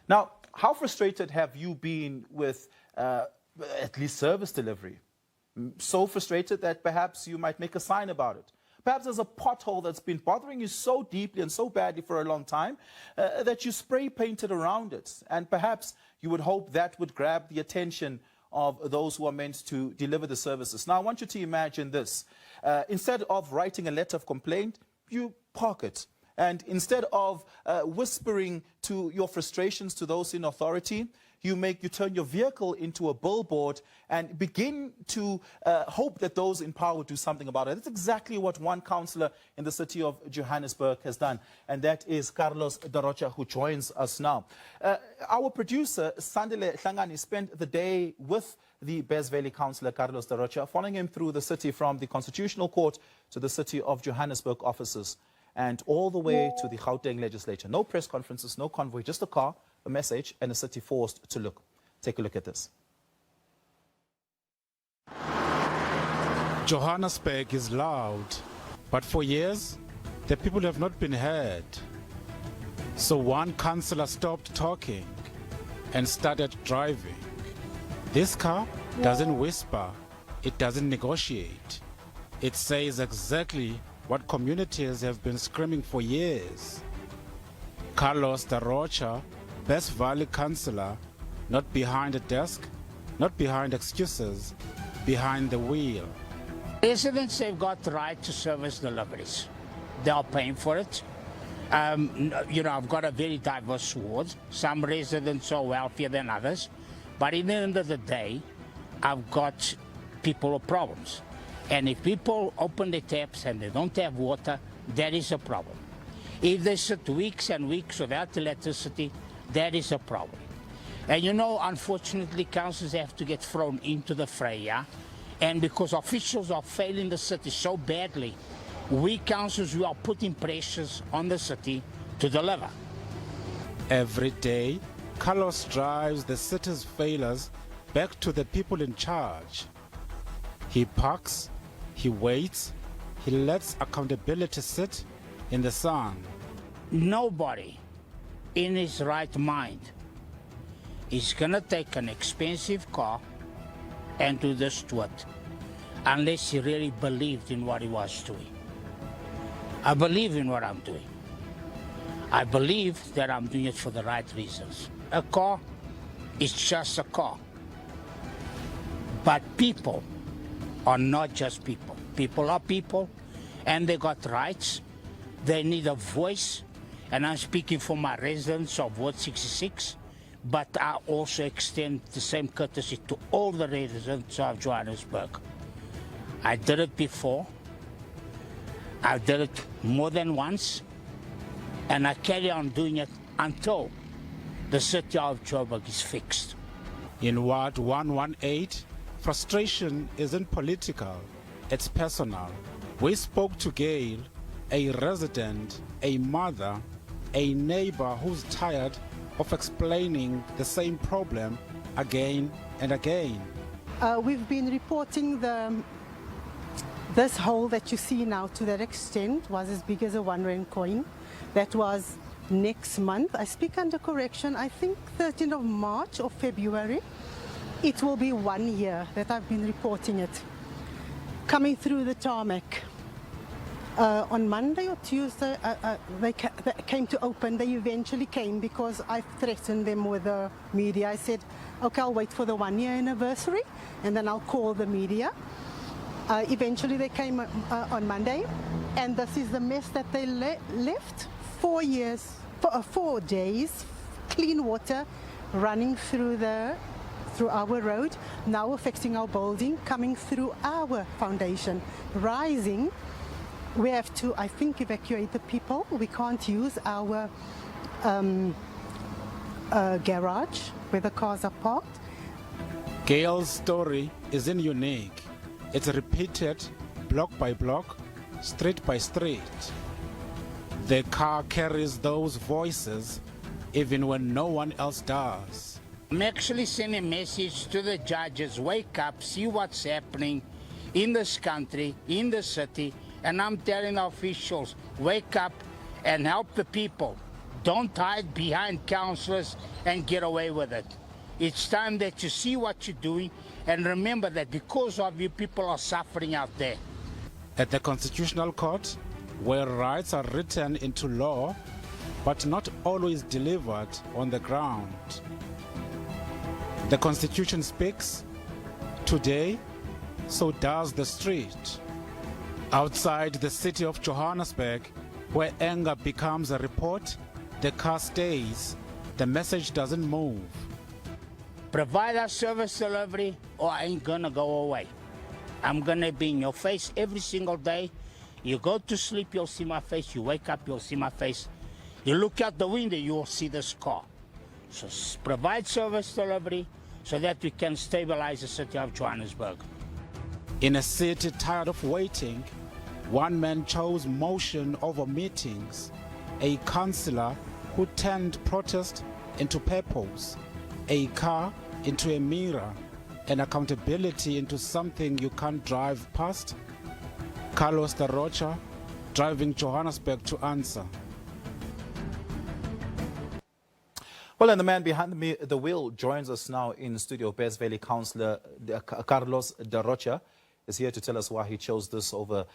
Now, how frustrated have you been with at least service delivery? So frustrated that perhaps you might make a sign about it. Perhaps there's a pothole that's been bothering you so deeply and so badly for a long time that you spray painted around it. And perhaps you would hope that would grab the attention of those who are meant to deliver the services. Now, I want you to imagine this. Instead of writing a letter of complaint, you park it. And instead of whispering to your frustrations to those in authority, you turn your vehicle into a billboard and begin to hope that those in power will do something about it. That's exactly what one councillor in the city of Johannesburg has done, and that is Carlos da Rocha, who joins us now. Our producer, Sandile Hlangani, spent the day with the Bes Valley councillor, Carlos da Rocha, following him through the city from the Constitutional Court to the city of Johannesburg offices and all the way to the Gauteng legislature. No press conferences, no convoy, just a car, a message, and a city forced to look. Take a look at this. Johannesburg is loud, but for years, the people have not been heard. So one councillor stopped talking and started driving. This car doesn't whisper, it doesn't negotiate. It says exactly what communities have been screaming for years. Carlos da Rocha, Bes Valley councillor, not behind a desk, not behind excuses, behind the wheel. Residents have got the right to service deliveries. They are paying for it. I've got a very diverse ward. Some residents are wealthier than others. But at the end of the day, I've got people with problems. And if people open the taps and they don't have water, that is a problem. If they sit weeks and weeks without electricity, that is a problem. And unfortunately, councils have to get thrown into the fray, yeah? And because officials are failing the city so badly, we councils, we are putting pressures on the city to deliver. Every day, Carlos drives the city's failures back to the people in charge. He parks, he waits, he lets accountability sit in the sun. Nobody in his right mind is going to take an expensive car and do this to it unless he really believed in what he was doing. I believe in what I'm doing. I believe that I'm doing it for the right reasons. A car is just a car. But people are not just people. People are people, and they got rights. They need a voice, and I'm speaking for my residents of Ward 66, but I also extend the same courtesy to all the residents of Johannesburg. I did it before. I did it more than once, and I carry on doing it until the city of Joburg is fixed. In Ward 118, frustration isn't political, it's personal. We spoke to Gail, a resident, a mother, a neighbor who's tired of explaining the same problem again and again. We've been reporting this hole that you see now to that extent was as big as a 1 rand coin. That was next month. I speak under correction, I think 13th of March or February. It will be 1 year that I've been reporting it. Coming through the tarmac. On Monday or Tuesday, they came to open. They eventually came because I threatened them with the media. I said, okay, I'll wait for the 1 year anniversary and then I'll call the media. Eventually they came on Monday, and this is the mess that they left. 4 years, 4 days, clean water running through our road, now affecting our building, coming through our foundation, rising. We have to, I think, evacuate the people. We can't use our garage where the cars are parked. Gail's story isn't unique. It's repeated block by block, street by street. The car carries those voices even when no one else does. I'm actually sending a message to the judges, wake up, see what's happening in this country, in the city, and I'm telling officials, wake up and help the people. Don't hide behind councillors and get away with it. It's time that you see what you're doing and remember that because of you, people are suffering out there. At the Constitutional Court, where rights are written into law, but not always delivered on the ground. The Constitution speaks. Today, so does the street. Outside the city of Johannesburg, where anger becomes a report, the car stays, the message doesn't move. Provide us service delivery or I ain't gonna go away. I'm gonna be in your face every single day. You go to sleep, you'll see my face. You wake up, you'll see my face. You look out the window, you'll see this car. So provide service delivery so that we can stabilize the city of Johannesburg. In a city tired of waiting, one man chose motion over meetings, a councillor who turned protest into purpose, a car into a mirror, and accountability into something you can't drive past. Carlos da Rocha, driving Johannesburg to answer. Well, and the man behind the wheel joins us now in studio. Bears Valley Councillor Carlos da Rocha is here to tell us why he chose this over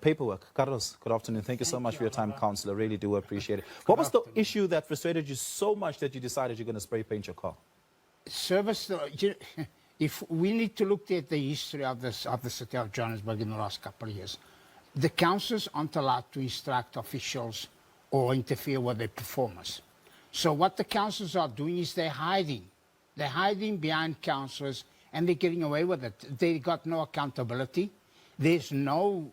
paperwork. Carlos, good afternoon. Thank you so much for your time, Councillor. Really do appreciate it. What was the issue that frustrated you so much that you decided you're going to spray paint your car? Service, if we need to look at the history of the city of Johannesburg in the last couple of years, the councils aren't allowed to instruct officials or interfere with their performance. So what the councils are doing is they're hiding. They're hiding behind councillors and they're getting away with it. They got no accountability. There's nothing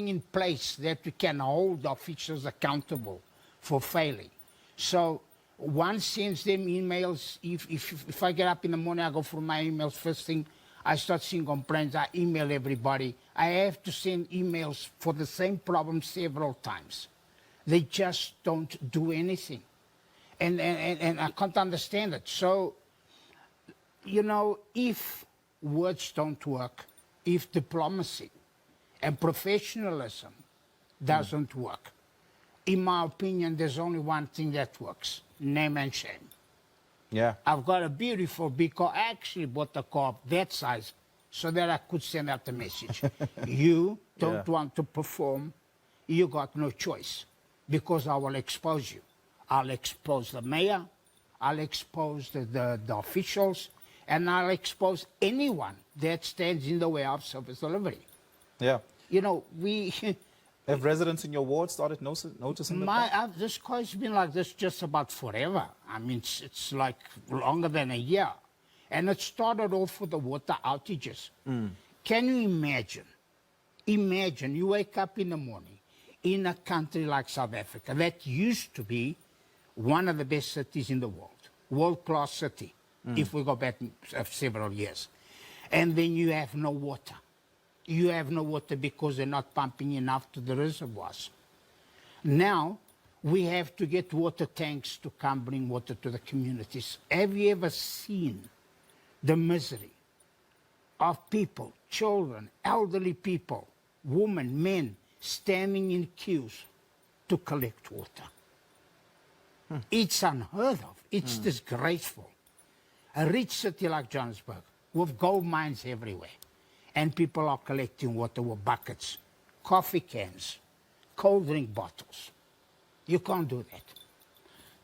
in place that we can hold officials accountable for failing. So one sends them emails. If I get up in the morning, I go through my emails. First thing, I start seeing complaints. I email everybody. I have to send emails for the same problem several times. They just don't do anything. And I can't understand it. So, you know, if words don't work, if diplomacy and professionalism doesn't work, in my opinion, there's only one thing that works: name and shame. Yeah. I've got a beautiful big car. I actually bought a car of that size so that I could send out the message. You don't want to perform, you got no choice, because I will expose you. I'll expose the mayor, I'll expose the officials, and I'll expose anyone that stands in the way of service delivery. Yeah. You know, we... Have residents in your ward started noticing that? This car has been like this just about forever. I mean, it's like longer than a year. And it started off with the water outages. Can you imagine? Imagine you wake up in the morning in a country like South Africa that used to be one of the best cities in the world, world-class city, if we go back several years. And then you have no water. You have no water because they're not pumping enough to the reservoirs. Now, we have to get water tanks to come bring water to the communities. Have you ever seen the misery of people, children, elderly people, women, men, standing in queues to collect water? It's unheard of. It's disgraceful. A rich city like Johannesburg, with gold mines everywhere, and people are collecting water with buckets, coffee cans, cold drink bottles. You can't do that.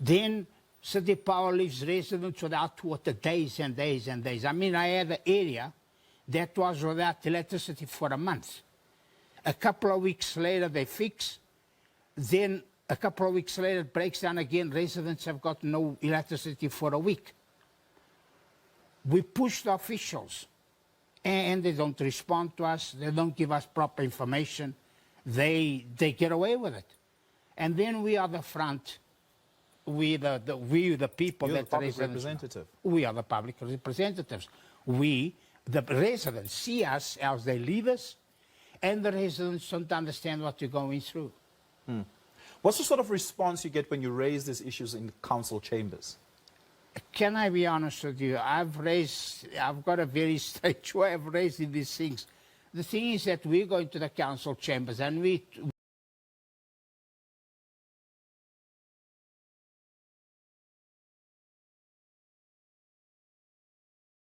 Then City Power leaves residents without water days and days and days. I mean, I had an area that was without electricity for a month. A couple of weeks later, they fix. Then a couple of weeks later, it breaks down again. Residents have got no electricity for a week. We push the officials, and they don't respond to us. They don't give us proper information. They get away with it. And then we are the front. We the people. You're that the public representative. We are the public representatives. We, the residents, see us as their leaders, and the residents don't understand what we're going through. What's the sort of response you get when you raise these issues in council chambers? Can I be honest with you? I've got a very straight way of raising these things. The thing is that we go into the council chambers and we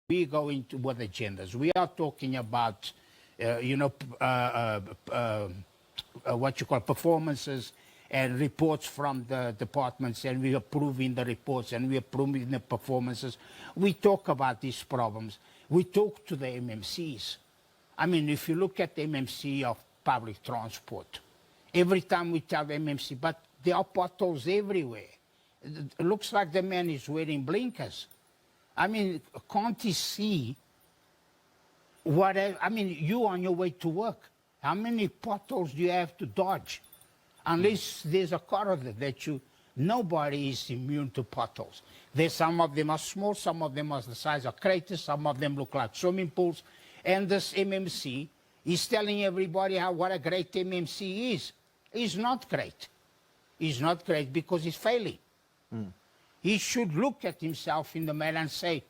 we go into with agendas. We are talking about, what you call performances and reports from the departments, and we approving the reports and we approving the performances. We talk about these problems. We talk to the MMCs. I mean, if you look at the MMC of public transport, every time we tell the MMC, but there are potholes everywhere. It looks like the man is wearing blinkers. I mean, can't he see what, I mean, you on your way to work, how many potholes do you have to dodge? Unless there's a corridor that nobody is immune to potholes. Some of them are small, some of them are the size of craters, some of them look like swimming pools. And this MMC is telling everybody what a great MMC is. He's not great. He's not great because he's failing. He should look at himself in the mirror and say,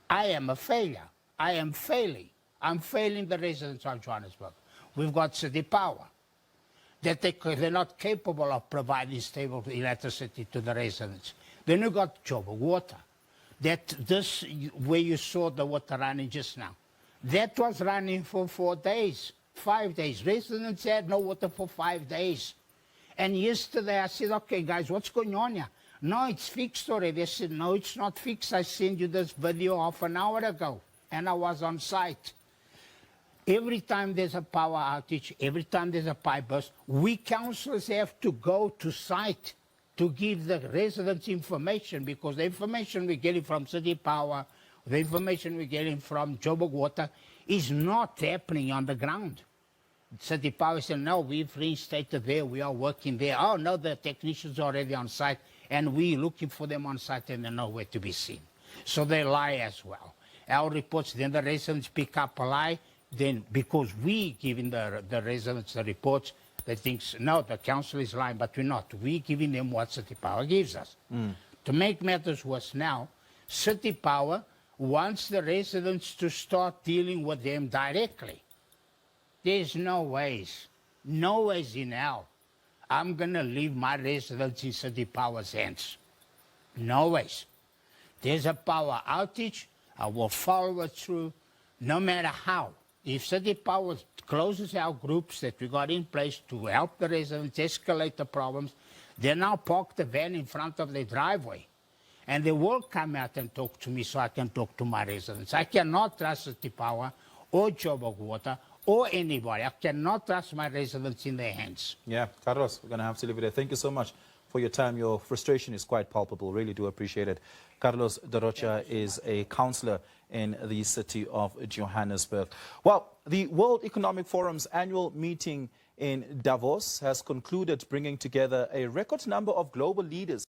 I am a failure. I am failing. I'm failing the residents of Johannesburg. We've got city power. That they're not capable of providing stable electricity to the residents. Then you got Joburg Water. Where you saw the water running just now, that was running for 4 days, 5 days. Residents had no water for 5 days. And yesterday I said, okay, guys, what's going on here? No, it's fixed already. They said, no, it's not fixed. I sent you this video half an hour ago, and I was on site. Every time there's a power outage, every time there's a pipe burst, we councillors have to go to site to give the residents information, because the information we're getting from City Power, the information we're getting from Joburg Water is not happening on the ground. City Power said, no, we've reinstated there, we are working there. Oh, no, the technicians are already on site, and we're looking for them on site, and they're nowhere to be seen. So they lie as well. Our reports, then the residents pick up a lie, then because we giving the residents the reports, they think, no, the council is lying, but we're not. We're giving them what City Power gives us. To make matters worse now, City Power wants the residents to start dealing with them directly. There's no ways in hell I'm going to leave my residents in City Power's hands. No ways. There's a power outage, I will follow it through, no matter how. If City Power closes our groups that we got in place to help the residents escalate the problems, they now park the van in front of their driveway. And they will come out and talk to me so I can talk to my residents. I cannot trust City Power or Joburg Water or anybody. I cannot trust my residents in their hands. Yeah, Carlos, we're going to have to leave it there. Thank you so much for your time. Your frustration is quite palpable. Really do appreciate it. Carlos da Rocha is a councillor in the city of Johannesburg. Well, the World Economic Forum's annual meeting in Davos has concluded, bringing together a record number of global leaders